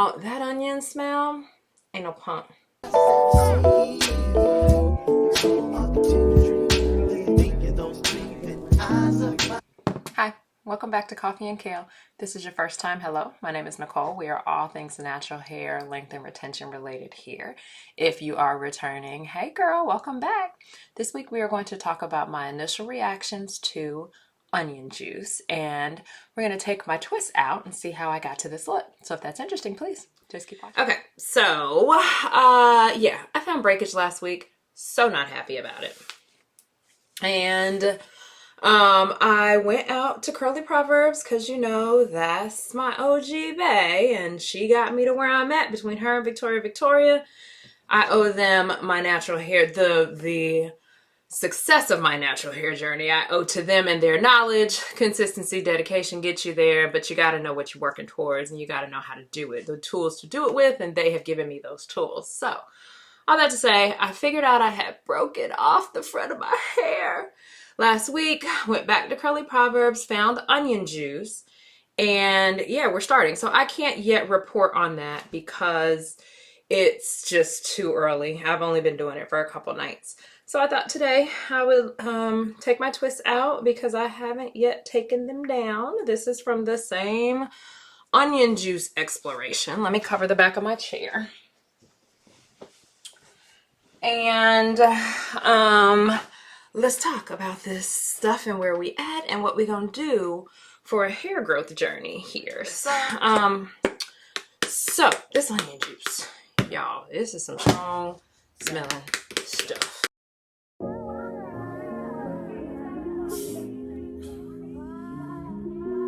Oh, that onion smell ain't no punk. Hi, welcome back to Coffee and Kale. This is your first time. Hello, my name is Nicole. We are all things natural hair, length, and retention related here. If you are returning, hey girl, welcome back. This week we are going to talk about my initial reactions to onion juice, and we're going to take my twist out and see how I got to this look. So if that's interesting, please just keep watching. Okay, so yeah, I found breakage last week. So not happy about it. And I went out to Curly Proverbs because, you know, that's my OG bae, and she got me to where I'm at. Between her and Victoria, I owe them my natural hair, the success of my natural hair journey. I owe to them and their knowledge. Consistency, dedication gets you there, but you got to know what you're working towards, and you got to know how to do it, the tools to do it with, and they have given me those tools. So all that to say, I figured out I had broken off the front of my hair. Last week, went back to Curly Proverbs, found onion juice, and yeah, we're starting. So I can't yet report on that because it's just too early. I've only been doing it for a couple nights. So I thought today I would take my twists out because I haven't yet taken them down. This is from the same onion juice exploration. Let me cover the back of my chair. And let's talk about this stuff and where we at and what we're gonna do for a hair growth journey here. So this onion juice, y'all, this is some strong smelling stuff.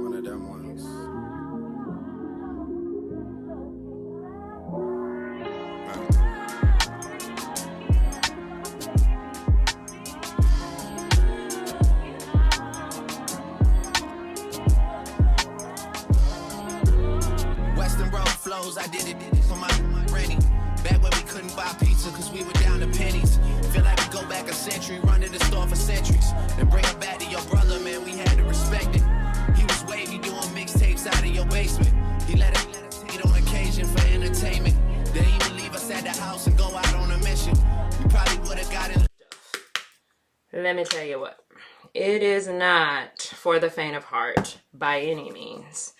One of them ones. Western Road flows, I did it for my granny. Back when we couldn't buy pizza cause we were down to pennies. Feel like we go back a century, run to the store for centuries. Then bring it back to your brother, man, we had to respect it. He was wavy doing mixtapes out of your basement. He let us hit on occasion for entertainment. Didn't even leave us at the house and go out on a mission. We probably would have got in. Let me tell you what, it is not for the faint of heart by any means.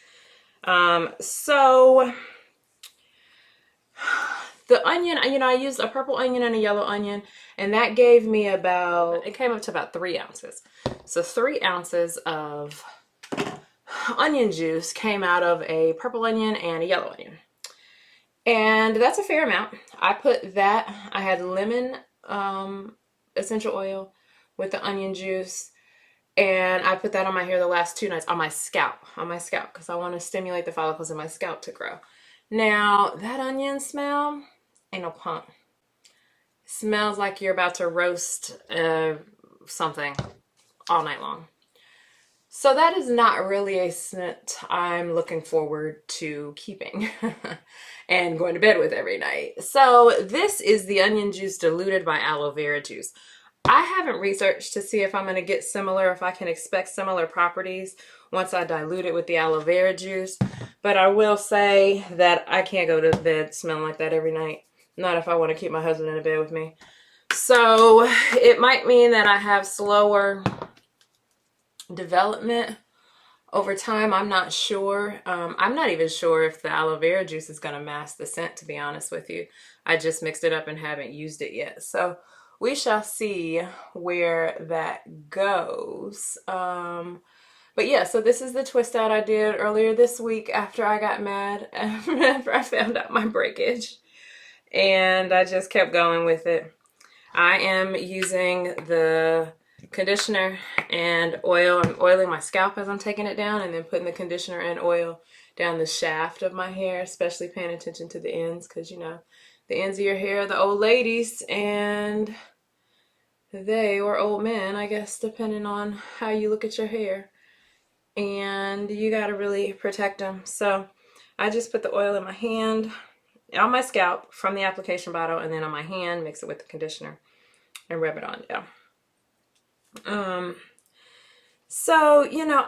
So the onion, you know, I used a purple onion and a yellow onion, and that gave me about, it came up to about 3 ounces. So 3 ounces of onion juice came out of a purple onion and a yellow onion. And that's a fair amount. I put that, I had lemon essential oil with the onion juice, and I put that on my hair the last 2 nights, on my scalp, because I want to stimulate the follicles in my scalp to grow. Now, that onion smell ain't no punk. It smells like you're about to roast something all night long. So that is not really a scent I'm looking forward to keeping and going to bed with every night. So this is the onion juice diluted by aloe vera juice. I haven't researched to see if I'm going to get similar, if I can expect similar properties once I dilute it with the aloe vera juice. But I will say that I can't go to bed smelling like that every night. Not if I want to keep my husband in the bed with me. So it might mean that I have slower development over time. I'm not sure. I'm not even sure if the aloe vera juice is going to mask the scent, to be honest with you. I just mixed it up and haven't used it yet. So we shall see where that goes. But yeah, so this is the twist out I did earlier this week after I got mad, after I found out my breakage. And I just kept going with it. I am using the conditioner and oil. I'm oiling my scalp as I'm taking it down, and then putting the conditioner and oil down the shaft of my hair, especially paying attention to the ends, because, you know, the ends of your hair are the old ladies, and they, or old men, I guess, depending on how you look at your hair. And you got to really protect them. So I just put the oil in my hand, on my scalp from the application bottle, and then on my hand, mix it with the conditioner and rub it on down. So, you know,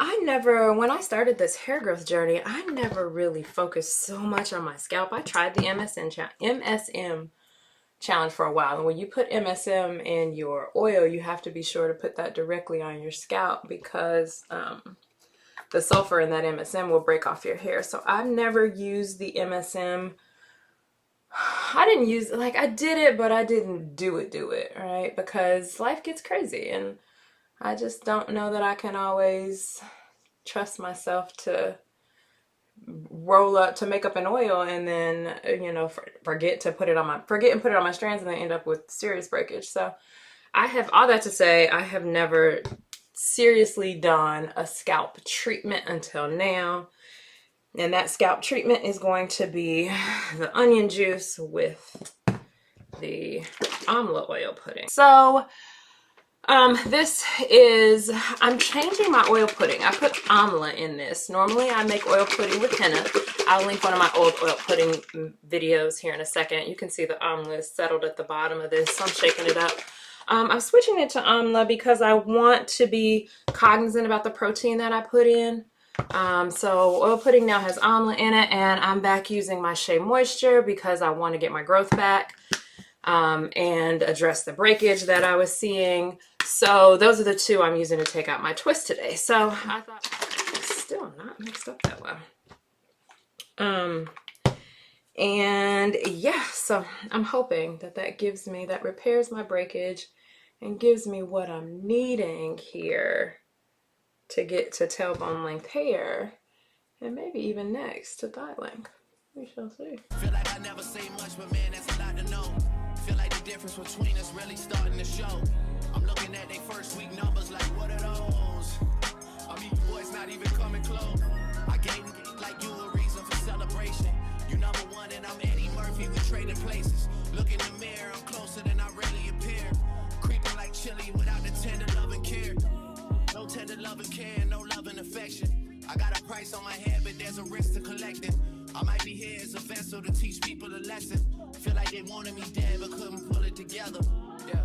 when I started this hair growth journey, I never really focused so much on my scalp. I tried the MSM challenge for a while. And when you put MSM in your oil, you have to be sure to put that directly on your scalp because the sulfur in that MSM will break off your hair. So I've never used the MSM. I didn't use it, like I did it, but I didn't do it, right? Because life gets crazy and I just don't know that I can always trust myself to make up an oil and then, you know, forget and put it on my strands and then end up with serious breakage. So I have all that to say, I have never seriously done a scalp treatment until now. And that scalp treatment is going to be the onion juice with the amla oil pudding. So I'm changing my oil pudding. I put amla in this. Normally I make oil pudding with henna. I'll link one of my old oil pudding videos here in a second. You can see the amla is settled at the bottom of this. So I'm shaking it up. I'm switching it to amla because I want to be cognizant about the protein that I put in. So oil pudding now has amla in it, and I'm back using my Shea Moisture because I want to get my growth back and address the breakage that I was seeing. So those are the two I'm using to take out my twist today. So I thought it's still not mixed up that well. And yeah, so I'm hoping that repairs my breakage and gives me what I'm needing here to get to tailbone length hair and maybe even next to thigh length. We shall see. Feel like I never say much, but man, that's a lot to know. Feel like the difference between us really starting to show. I'm looking at they first week numbers like, what are those? I mean, boys not even coming close. I gave like you a reason for celebration. You number one and I'm Eddie Murphy, we trading places. Look in the mirror, I'm closer than I really appear. Creeping like chili without the tender love and care. No tender love and care, no love and affection. I got a price on my head, but there's a risk to collecting. I might be here as a vessel to teach people a lesson. Feel like they wanted me dead, but couldn't pull it together. Yeah,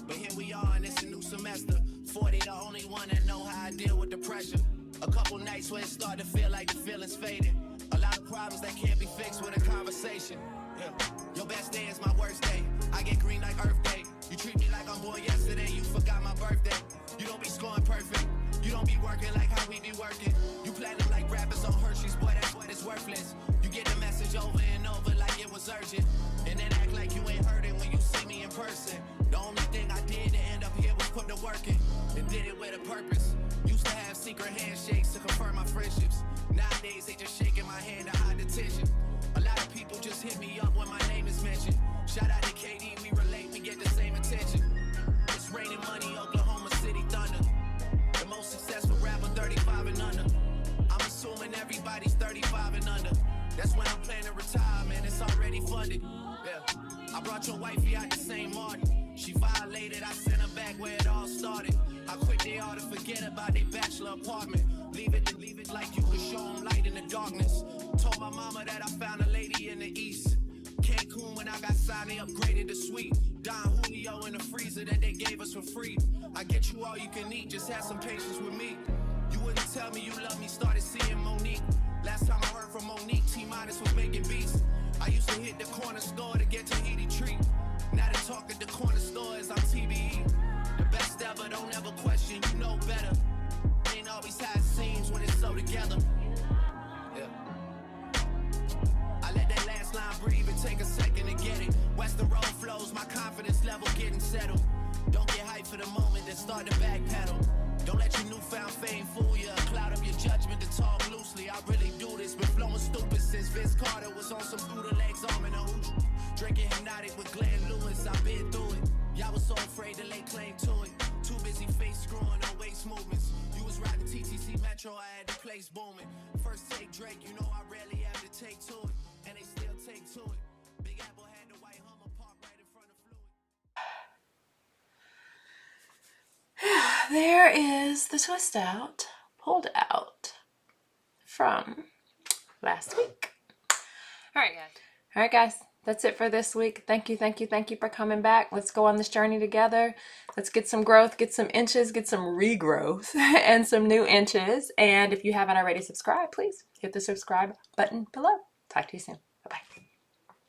but here we are, and it's a new semester. 40, the only one that know how I deal with the pressure. A couple nights where it started to feel like the feelings faded. A lot of problems that can't be fixed with a conversation. Yeah, your best day is my worst day. I get green like Earth Day. You treat me like I'm born yesterday. You forgot my birthday. You don't be scoring perfect. You don't be working like how we be working. You platinum like rappers on Hershey's, boy, that's what it's worthless. You get the message over and over like it was urgent. And then act like you ain't heard it when you see me in person. The only thing I did to end up here was put the work in. And did it with a purpose. Used to have secret handshakes to confirm my friendships. Nowadays they just shaking my hand to hide the tension. A lot of people just hit me up when my name is mentioned. Shout out to KD, we relate, we get the same attention. It's raining money, Oklahoma City Thunder. The most successful rapper, 35 and under. I'm assuming everybody's 35 and under. That's when I'm planning to retire, man, it's already funded. Yeah, I brought your wifey out the St. Martin. She violated, I sent her back where it all started. How quick they are to forget about their bachelor apartment. Leave it like you could show them light in the darkness. Told my mama that I found a lady in the east. Cancun when I got signed, they upgraded the suite. Don Julio in the freezer that they gave us for free. I get you all you can eat, just have some patience with me. You wouldn't tell me you love me, started seeing Monique. Last time I heard from Monique, T-Minus was making beats. I used to hit the corner store to get Tahiti treat. Now they talk at the corner store as I'm TBE. The best ever, don't ever question, you know better. Ain't always how it seems when it's so together. Yeah. I let that last line breathe and take a second to get it. Western road flows, my confidence level getting settled. Don't get hyped for the moment, then start to backpedal. Don't let your newfound fame fool you. Cloud up your judgment to talk loosely. I really do this. Been flowing stupid since Vince Carter was on some Buddha legs arm and a hooch. Drinking hypnotic with Glenn Lewis. I've been through it. Y'all was so afraid to lay claim to it. Too busy face screwing on waist movements. You was riding TTC Metro, I had the place booming. First take Drake, you know I rarely have to take to it. And they still take to it. Big Apple had the white Hummer park right in front of Fluid. There is the twist out, pulled out from last week. All right, guys. That's it for this week. Thank you, thank you, thank you for coming back. Let's go on this journey together. Let's get some growth, get some inches, get some regrowth, and some new inches. And if you haven't already subscribed, please hit the subscribe button below. Talk to you soon.